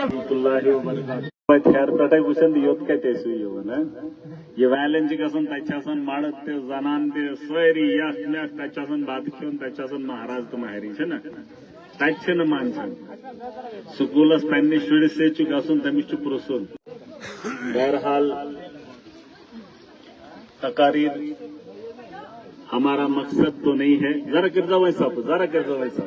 یہ ویلن گھن تین مرد تنان ساری یخ میخ تین بت کھیون تین مہاراج تو مہاری نا تین مانچان سکولس پنس شرس سی گھن تمس پرسن بہرحال تقاریر ہمارا مقصد تو نہیں ہے. ذرا کرزا ویسا ذرا کرزا ویسا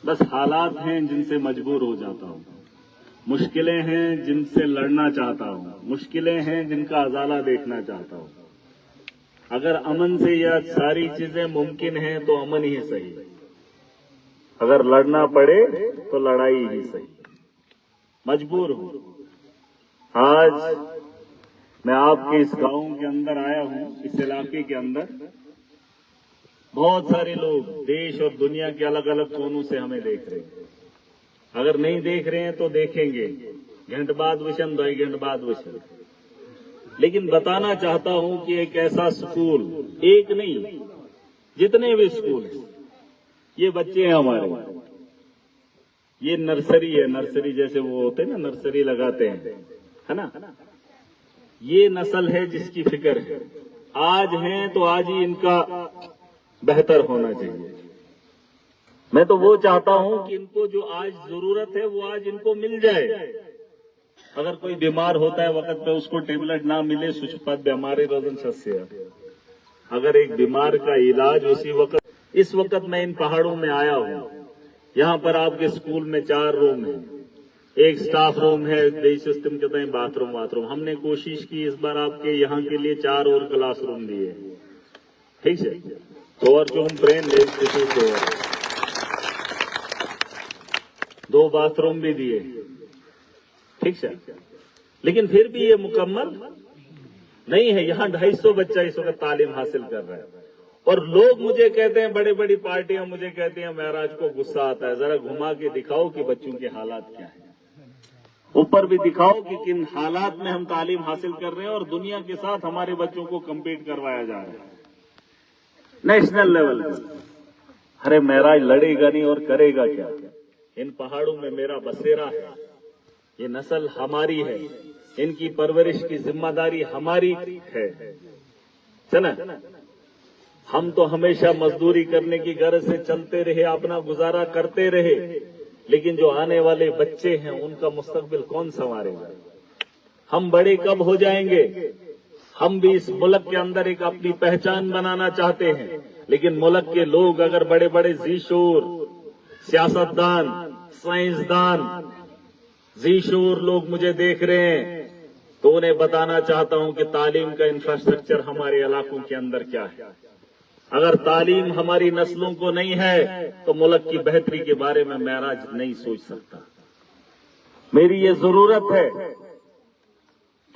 بس حالات ہیں جن سے مجبور ہو جاتا ہوں, مشکلیں ہیں جن سے لڑنا چاہتا ہوں, مشکلیں ہیں جن کا ازالہ دیکھنا چاہتا ہوں. اگر امن سے یہ ساری چیزیں ممکن ہیں تو امن ہی صحیح, اگر لڑنا پڑے تو لڑائی ہی صحیح. مجبور ہوں. آج میں آپ کے اس گاؤں کے اندر آیا ہوں, اس علاقے کے اندر بہت سارے لوگ دیش اور دنیا کے الگ الگ کونوں سے ہمیں دیکھ رہے ہیں. اگر نہیں دیکھ رہے ہیں تو دیکھیں گے, گھنٹ بعد وشن 2 گھنٹ بعد وشن. لیکن بتانا چاہتا ہوں کہ ایک ایسا سکول, ایک نہیں جتنے بھی سکول ہیں, یہ بچے ہیں ہمارے, یہ نرسری ہے, نرسری جیسے وہ ہوتے ہیں نا نرسری لگاتے ہیں ہے نا, یہ نسل ہے جس کی فکر ہے. آج ہیں تو آج ہی ان کا بہتر ہونا چاہیے. میں تو وہ چاہتا ہوں کہ ان کو جو آج ضرورت ہے وہ آج ان کو مل جائے. اگر کوئی بیمار ہوتا ہے وقت پہ اس کو ٹیبلٹ نہ ملے سچپت بیماری روزن شسیہ, اگر ایک بیمار کا علاج اس وقت میں ان پہاڑوں میں آیا ہوں. یہاں پر آپ کے اسکول میں 4 روم ہیں, ایک سٹاف روم ہے, دیش سسٹم کے تئیں باتھ روم. ہم نے کوشش کی اس بار آپ کے یہاں کے لیے 4 اور کلاس روم دیے, ٹھیک ہے, تو اور جو ہم برین انسٹیٹیوٹ 2 باتھ روم بھی دیے, ٹھیک ہے. لیکن پھر بھی یہ مکمل نہیں ہے. یہاں 250 بچہ اس وقت تعلیم حاصل کر رہا ہے. اور لوگ مجھے کہتے ہیں, بڑی بڑی پارٹیاں مجھے کہتی ہیں, مہاراج کو غصہ آتا ہے, ذرا گھما کے دکھاؤ کہ بچوں کے حالات کیا ہیں, اوپر بھی دکھاؤ کہ کن حالات میں ہم تعلیم حاصل کر رہے ہیں اور دنیا کے ساتھ ہمارے بچوں کو کمپیٹ کروایا جا رہا ہے نیشنل لیول پر. ارے مہاراج لڑے گا نہیں اور کرے گا کیا؟ ان پہاڑوں میں میرا بسیرا ہے, یہ نسل ہماری ہے, ان کی پرورش کی ذمہ داری ہماری ہے. چنا ہم تو ہمیشہ مزدوری کرنے کی غرض سے چلتے رہے, اپنا گزارا کرتے رہے, لیکن جو آنے والے بچے ہیں ان کا مستقبل کون سنوارے گا؟ ہم بڑے کب ہو جائیں گے؟ ہم بھی اس ملک کے اندر ایک اپنی پہچان بنانا چاہتے ہیں, لیکن ملک کے لوگ اگر بڑے بڑے ذی شعور سیاستدان, سائنسدان, ذی شعور لوگ مجھے دیکھ رہے ہیں تو انہیں بتانا چاہتا ہوں کہ تعلیم کا انفراسٹرکچر ہمارے علاقوں کے اندر کیا ہے. اگر تعلیم ہماری نسلوں کو نہیں ہے تو ملک کی بہتری کے بارے میں مہاراج نہیں سوچ سکتا. میری یہ ضرورت ہے.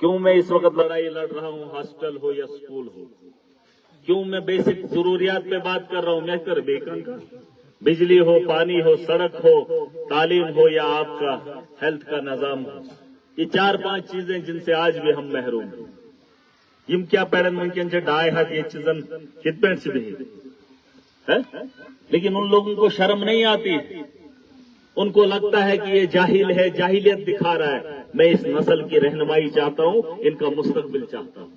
کیوں میں اس وقت لڑائی لڑ رہا ہوں, ہاسپٹل ہو یا اسکول ہو, کیوں میں بیسک ضروریات پہ بات کر رہا ہوں, میں کر بیکن کا, بجلی ہو, پانی ہو, سڑک ہو, تعلیم ہو یا آپ کا ہیلتھ کا نظام ہو. یہ 4-5 چیزیں جن سے آج بھی ہم محروم ہیں. یم کیا پیڑن ممکن سے 2.5 یہ چیزن کت پیڑ سے بھی, لیکن ان لوگوں کو شرم نہیں آتی. ان کو لگتا ہے کہ یہ جاہل ہے, جاہلیت دکھا رہا ہے. میں اس نسل کی رہنمائی چاہتا ہوں, ان کا مستقبل چاہتا ہوں,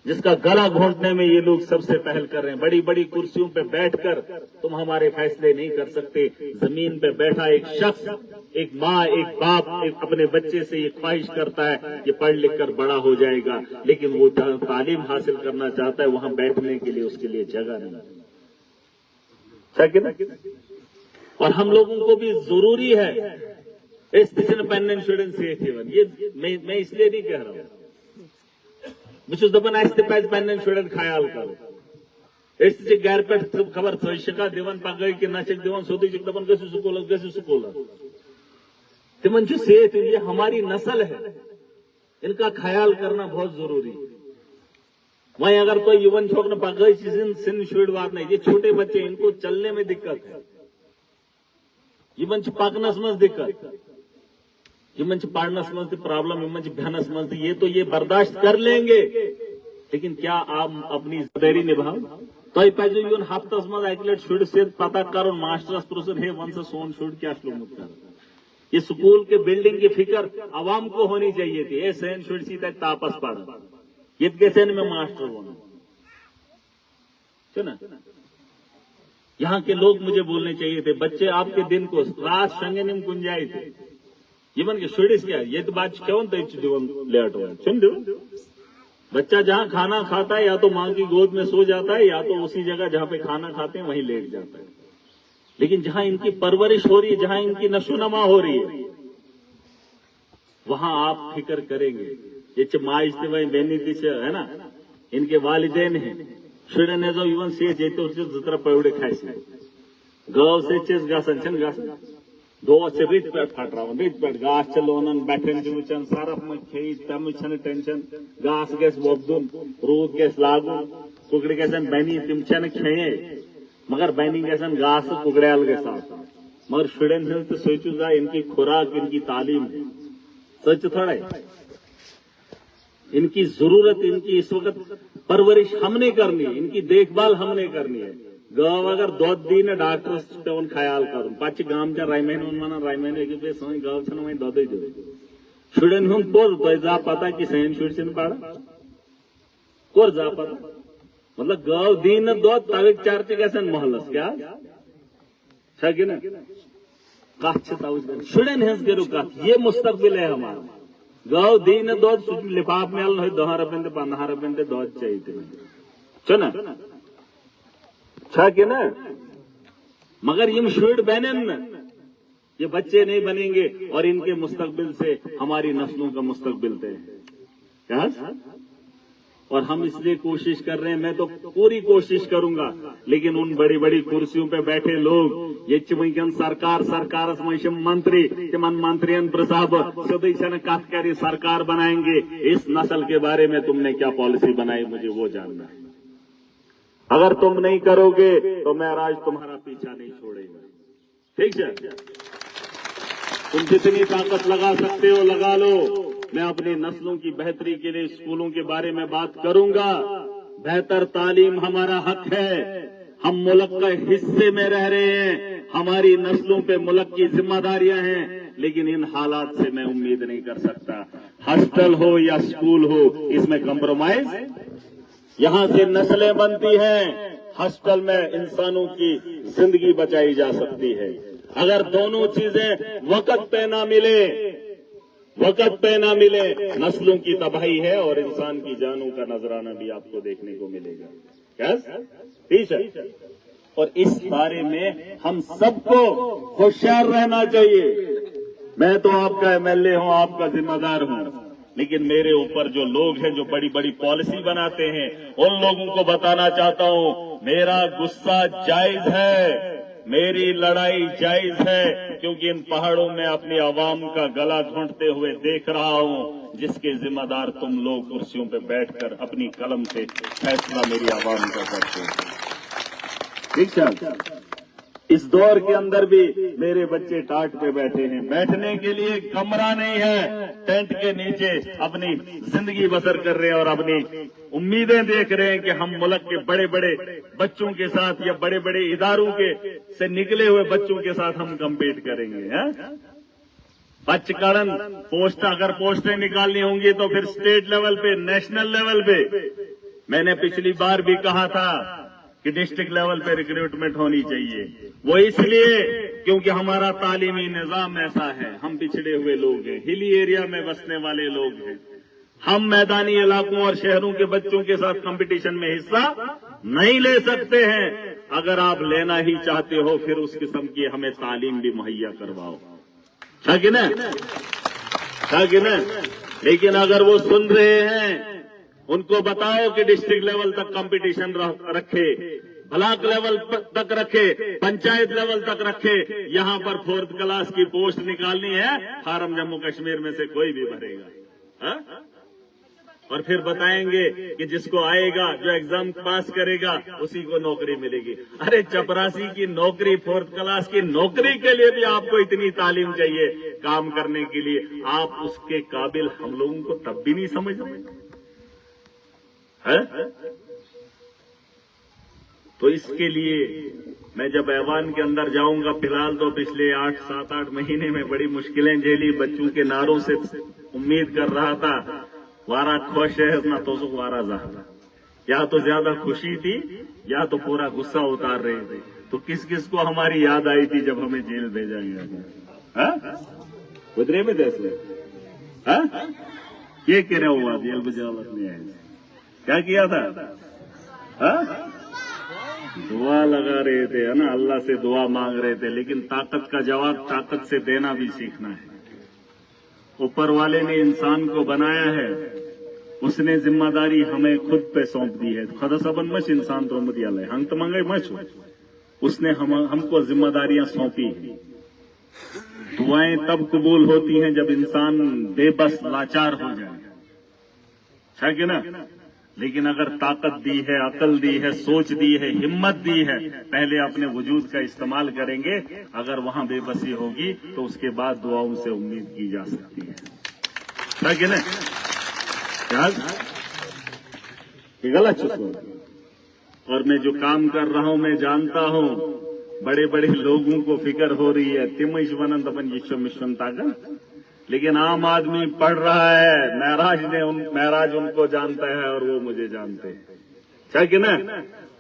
جس کا گلا گھونٹنے میں یہ لوگ سب سے پہل کر رہے ہیں. بڑی بڑی کرسیوں پہ بیٹھ کر تم ہمارے فیصلے نہیں کر سکتے. زمین پہ بیٹھا ایک شخص, ایک ماں, ایک باپ اپنے بچے سے یہ خواہش کرتا ہے کہ پڑھ لکھ کر بڑا ہو جائے گا, لیکن وہ تعلیم حاصل کرنا چاہتا ہے, وہاں بیٹھنے کے لیے اس کے لیے جگہ نہیں. اور ہم لوگوں کو بھی ضروری ہے پین انشورنس یہ میں اس لیے نہیں کہہ رہا ہوں. بس دپان پہ پن شرین خیال کرو. گھر پہ خبر شکا دان پگہ کہ نہ دان سیودے دپان گھو سکولس گھو سکولس. تمن صحت, یہ ہماری نسل ہے, ان کا خیال کرنا بہت ضروری ہے. وہیں اگر کوئی یون چھوک نا پگہ سن شر واتن, یہ چھوٹے بچے ان کو چلنے میں دقت ہے, پکنس مز دقت, پڑھنس مز پرابلم, بہنس مز, یہ تو یہ برداشت کر لیں گے, لیکن کیا آپ اپنی ذمہ داری نبھاؤ؟ تۄہہِ پَزیو یُن ہفتس منٛز اکہِ لٹہِ شُرِس سۭتۍ پتہ کرُن ماسٹرس پرٛژھُن ہے ون سا سون شُر کیٛاہ چھُ لوگمُت کران. یہ سکول کے بلڈنگ کی فکر عوام کو ہونی چاہیے تھی. اے سین شُرۍ چھی تتہِ تاپس پڑھان ییٚتہِ گژھِ نہٕ مےٚ ماسٹر وَنُن چھُ نا. یہاں کے لوگ مجھے بولنے چاہیے تھے بچے آپ کے دن کو رات شنگن یِم کُنہِ جایہِ تھے یِمن کے شُرِس کیا ییٚتہِ بچہِ چھُ کھٮ۪وان تٔتۍ چھُ دِوان لیٹ ووٹ چھُنہٕ دِوان. بچہ جہاں کھانا کھاتا ہے یا تو ماں کی گود میں سو جاتا ہے یا تو اسی جگہ جہاں پہ کھانا کھاتے ہیں وہیں لیٹ جاتا ہے. لیکن جہاں ان کی پرورش ہو رہی ہے جہاں ان کی نشو نما ہو رہی ہے وہاں آپ فکر کریں گے. یہ ماج تہ وہیں بہنی تہ ہے نا ان کے والدین ہیں شرین ایزو یون سیت یہ زٕ پوڑ کھسہِ گٲو سۭتۍ گژھان چھِنہٕ گژھان دۄہس چھِ رٕتۍ پٮ۪ٹھ پھٹراوان رٕتۍ پٮ۪ٹھ گاسہٕ چھِ لونان بٹھٮ۪ن چھِ وٕچھان سرف مہ کھیٚیہِ تَمِچ چھنہٕ ٹینشن گاسہٕ گژھِ وۄپدُن روٗد گژھِ لاگُن کُکرِ گژھن بنی تِم چھنہٕ کھیٚیے مگر بنی گژھن گاسہٕ کُکڑیل گژھِ آسُن. مگر شُرٮ۪ن ہٕنٛز تہٕ سوٗنٛچِو سا ان کی خوراک ان کی تعلیم ہے سچ تھوڑا ہے. ان کی ضرورت ان کی اس وقت پرورش ہم نے کرنی ہے ان کی دیکھ بھال ہم نے کرنی ہے. گاو اگر دۄد دی نہٕ ڈاکٹرس پیوان خیال کرُن پتہٕ چھِ گام چٮ۪ن رمین ونان رمین أکِس بیٚیہِ سٲنۍ گاو چھنہٕ وۄنۍ دۄدٕے دِوان. شُرٮ۪ن ہُنٛد کوٚر تۄہہِ زا پتہ کہِ سٲنۍ شُرۍ چھِنہٕ پران کوٚر زا پتہ مطلب گاو دی نہٕ دۄد تَوٕکۍ چرچہِ گژھن محلس کیٛاہ چھا کہِ نہٕ کتھ چھِ تَوٕچ شُرٮ۪ن ہٕنٛز کٔرِو کتھ یہ مستقبل ہے ہمارا. گاو دی نہٕ دۄد سُہ چھُ لفاف میلان ہے 10 رۄپین تہٕ 15 رۄپین تہٕ دۄد چیٚیہِ تِمن چھُ نا چھا کہ نا. مگر یم شُرۍ بنن نہٕ یہ بچے نہیں بنیں گے اور ان کے مستقبل سے ہماری نسلوں کا مستقبل طے ہے کیا. اور ہم اس لیے کوشش کر رہے ہیں میں تو پوری کوشش کروں گا لیکن ان بڑی بڑی کرسیوں پہ بیٹھے لوگ یہ ونکن سرکارس منٛز منتری تمن منترین پرژھاب سیودے چھنہٕ کتھ کرِ سرکار بنائیں گے اس نسل کے بارے میں تم نے کیا پالیسی بنائی مجھے وہ جاننا ہے. اگر تم نہیں کرو گے تو معراج تمہارا پیچھا نہیں چھوڑے گا. ٹھیک ہے تم جتنی طاقت لگا سکتے ہو لگا لو. میں اپنی نسلوں کی بہتری کے لیے اسکولوں کے بارے میں بات کروں گا. بہتر تعلیم ہمارا حق ہے. ہم ملک کا حصے میں رہ رہے ہیں ہماری نسلوں پہ ملک کی ذمہ داریاں ہیں لیکن ان حالات سے میں امید نہیں کر سکتا. ہاسٹل ہو یا اسکول ہو اس میں کمپرومائز یہاں سے نسلیں بنتی ہیں. ہاسٹل میں انسانوں کی زندگی بچائی جا سکتی ہے. اگر دونوں چیزیں وقت پہ نہ ملے نسلوں کی تباہی ہے اور انسان کی جانوں کا نذرانہ بھی آپ کو دیکھنے کو ملے گا. ٹھیک ہے اور اس بارے میں ہم سب کو ہوشیار رہنا چاہیے. میں تو آپ کا MLA ہوں آپ کا ذمہ دار ہوں لیکن میرے اوپر جو لوگ ہیں جو بڑی بڑی پالیسی بناتے ہیں ان لوگوں کو بتانا چاہتا ہوں میرا غصہ جائز ہے میری لڑائی جائز ہے کیونکہ ان پہاڑوں میں اپنی عوام کا گلا گھونٹتے ہوئے دیکھ رہا ہوں جس کے ذمہ دار تم لوگ کرسیوں پہ بیٹھ کر اپنی قلم سے فیصلہ میری عوام کا کرتے ہیں. ٹھیک ہے اس دور کے اندر بھی میرے بچے ٹاٹ پہ بیٹھے ہیں بیٹھنے کے لیے کمرہ نہیں ہے ٹینٹ کے نیچے اپنی زندگی بسر کر رہے ہیں اور اپنی امیدیں دیکھ رہے ہیں کہ ہم ملک کے بڑے بڑے بچوں کے ساتھ یا بڑے بڑے اداروں کے سے نکلے ہوئے بچوں کے ساتھ ہم کمپیٹ کریں گے. بچ کڑن پوسٹ اگر پوسٹیں نکالنی ہوں گی تو پھر اسٹیٹ لیول پہ نیشنل لیول پہ میں نے پچھلی بار بھی کہا تھا کہ ڈسٹرکٹ لیول پہ ریکروٹمنٹ ہونی چاہیے. وہ اس لیے کیونکہ ہمارا تعلیمی نظام ایسا ہے ہم پچھڑے ہوئے لوگ ہیں ہلی ایریا میں بسنے والے لوگ ہیں. ہم میدانی علاقوں اور شہروں کے بچوں کے ساتھ کمپٹیشن میں حصہ نہیں لے سکتے ہیں. اگر آپ لینا ہی چاہتے ہو پھر اس قسم کی ہمیں تعلیم بھی مہیا کرواؤ. کہ نہیں لیکن اگر وہ سن رہے ہیں ان کو بتاؤ کہ ڈسٹرکٹ لیول تک کمپٹیشن رکھے بلاک لیول تک رکھے پنچایت لیول تک رکھے. یہاں پر 4th کلاس کی پوسٹ نکالنی ہے فارم جموں کشمیر میں سے کوئی بھی بھرے گا اور پھر بتائیں گے کہ جس کو آئے گا جو ایگزام پاس کرے گا اسی کو نوکری ملے گی. ارے چپراسی کی نوکری 4th کلاس کی نوکری کے لیے بھی آپ کو اتنی تعلیم چاہیے کام کرنے کے لیے. آپ اس کے قابل ہم لوگوں کو تب بھی نہیں سمجھ تو اس کے لیے میں جب ایوان کے اندر جاؤں گا، فی الحال تو پچھلے 7-8 مہینے میں بڑی مشکلیں جھیلی، بچوں کے نعروں سے امید کر رہا تھا وارا خوش ہے نہ تو وارا زہرا، یا تو زیادہ خوشی تھی یا تو پورا غصہ اتار رہے تھے. تو کس کس کو ہماری یاد آئی تھی جب ہمیں جیل بھیجا گیا؟ ادھر میں جیسے یہ کرا ہوا جیل بجالت نے کیا کیا تھا؟ دعا لگا رہے تھے، ہے نا، اللہ سے دعا مانگ رہے تھے، لیکن طاقت کا جواب طاقت سے دینا بھی سیکھنا ہے. اوپر والے نے انسان کو بنایا ہے، اس نے ذمہ داری ہمیں خود پہ سونپ دی ہے. خدا سبن مچ انسان تو مت یال ہے ہنگ تو منگے مچ، اس نے ہم کو ذمہ داریاں سونپی ہیں. دعائیں تب قبول ہوتی ہیں جب انسان بے بس لاچار ہو جائے، کہ نا. لیکن اگر طاقت دی ہے، عقل دی ہے، سوچ دی ہے، ہمت دی ہے، پہلے اپنے وجود کا استعمال کریں گے. اگر وہاں بے بسی ہوگی تو اس کے بعد دعاؤں سے امید کی جا سکتی ہے، کہ نا. غلط چیز. اور میں جو کام کر رہا ہوں میں جانتا ہوں بڑے بڑے لوگوں کو فکر ہو رہی ہے تمش ونند اپن یشم طاقت، لیکن عام آدمی پڑھ رہا ہے. معراج ان کو جانتا ہے اور وہ مجھے جانتے ہیں، کہ نا.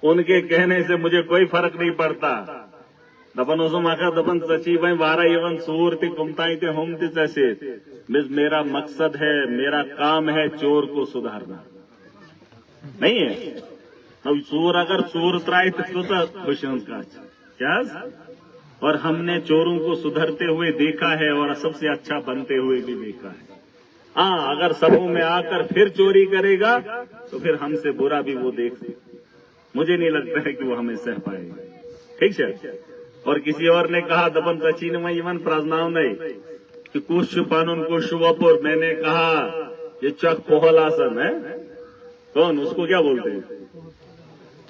ان کے کہنے سے مجھے کوئی فرق نہیں پڑتا. دپن اسم آخر دپن سچی بھائی 12 ایون سور تھی کمتائی تھے ہم تھی ایسے. میرا مقصد ہے، میرا کام ہے چور کو سدھارنا، نہیں ہے. اب چور اگر چور ترائے تو خوشیوں کا کیا. اور ہم نے چوروں کو سدھرتے ہوئے دیکھا ہے اور سب سے اچھا بنتے ہوئے بھی دیکھا ہے. ہاں، اگر سبوں میں آ کر پھر چوری کرے گا تو پھر ہم سے برا بھی وہ دیکھ مجھے نہیں لگتا ہے کہ وہ ہمیں سہ پائے گا. ٹھیک ہے. اور کسی اور نے کہا دبن سچین میں ایون پرزناؤ نہیں کہ کچھ پانون کو شوپور. میں نے کہا یہ چک پہل آسن ہے. کون اس کو کیا بولتے ہیں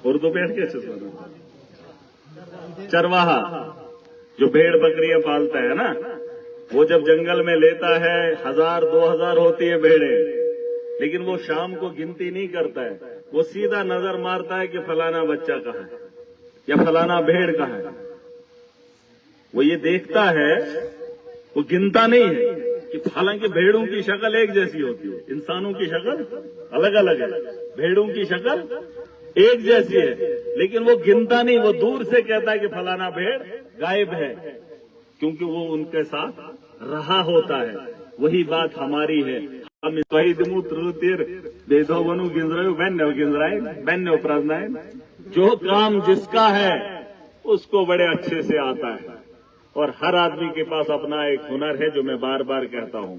اردو بیٹھ کے؟ چرواہا جو بھیڑ بکریاں پالتا ہے نا، وہ جب جنگل میں لیتا ہے 1000-2000 ہوتی ہے بھیڑیں، لیکن وہ شام کو گنتی نہیں کرتا ہے. وہ سیدھا نظر مارتا ہے کہ فلانا بچہ کہاں ہے یا فلانا بھیڑ کہاں ہے. وہ یہ دیکھتا ہے، وہ گنتا نہیں ہے. کہ حالانکہ بھیڑوں کی شکل ایک جیسی ہوتی ہے، انسانوں کی شکل الگ الگ ہے. بھیڑوں کی شکل ایک جیسی ہے، لیکن وہ گنتا نہیں. وہ دور سے کہتا ہے کہ فلانا بھیڑ غائب ہے، کیونکہ وہ ان کے ساتھ رہا ہوتا ہے. وہی بات ہماری ہے. ہم جو کام جس کا ہے اس کو بڑے اچھے سے آتا ہے. اور ہر آدمی کے پاس اپنا ایک ہنر ہے. جو میں بار بار کہتا ہوں،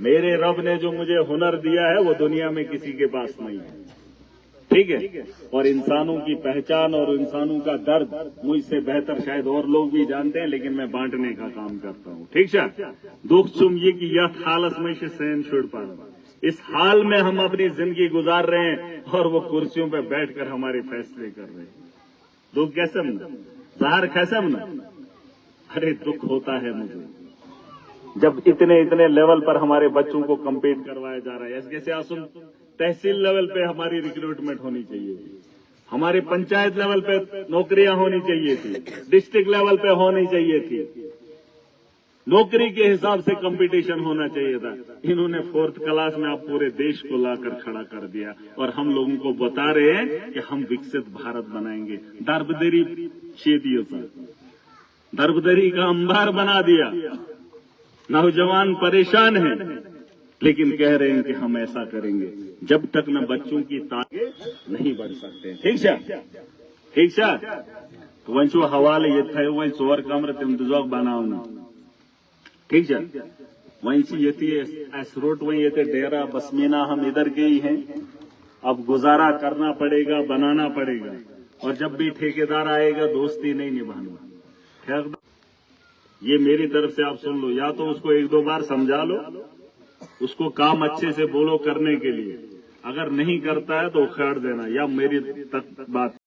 میرے رب نے جو مجھے ہنر دیا ہے وہ دنیا میں کسی کے پاس نہیں ہے. ٹھیک ہے. اور انسانوں کی پہچان اور انسانوں کا درد مجھ سے بہتر شاید اور لوگ بھی جانتے ہیں، لیکن میں بانٹنے کا کام کرتا ہوں. ٹھیک ہے. دکھ چم یہ کہ یہ حالت میں سے سین چھوڑ پا رہا. اس حال میں ہم اپنی زندگی گزار رہے ہیں اور وہ کرسیوں پہ بیٹھ کر ہمارے فیصلے کر رہے ہیں. دکھ کیسے منا، ظاہر کیسے منا. ارے دکھ ہوتا ہے مجھے جب اتنے لیول پر ہمارے بچوں کو کمپیٹ کروایا جا رہا ہے. جیسے آسن تحصیل لیول پہ ہماری ریکروٹمنٹ ہونی چاہیے تھی، ہماری پنچایت لیول پہ نوکریاں ہونی چاہیے تھی، ڈسٹرکٹ لیول پہ ہونی چاہیے تھی. نوکری کے حساب سے کمپٹیشن ہونا چاہیے تھا. انہوں نے 4th کلاس میں آپ پورے دیش کو لا کر کھڑا کر دیا اور ہم لوگوں کو بتا رہے ہیں کہ ہم وکست بھارت بنائیں گے. دربدری شیدیوں سے دربدری کا انبار بنا دیا. نوجوان پریشان ہیں لیکن کہہ رہے ہیں کہ ہم ایسا کریں گے. جب تک نہ بچوں کی تعلیم نہیں بڑھ سکتے. ٹھیک ہے. ٹھیک ہے. وہیں جو حوالے یہ تھے وہیں 4 کمرے تم دزوک بناؤنا. ٹھیک ہے. وہیں سے یہ تھی ایسروٹ، وہیں یہ تھے ڈیرا بسمینا. ہم ادھر کے ہی ہیں. اب گزارا کرنا پڑے گا، بنانا پڑے گا. اور جب بھی ٹھیکیدار آئے گا دوستی نہیں نبھانا. یہ میری طرف سے آپ سن لو. یا تو اس کو 1-2 بار سمجھا لو، اس کو کام اچھے سے بولو کرنے کے لیے. اگر نہیں کرتا ہے تو اکھاڑ دینا، یا میری تک بات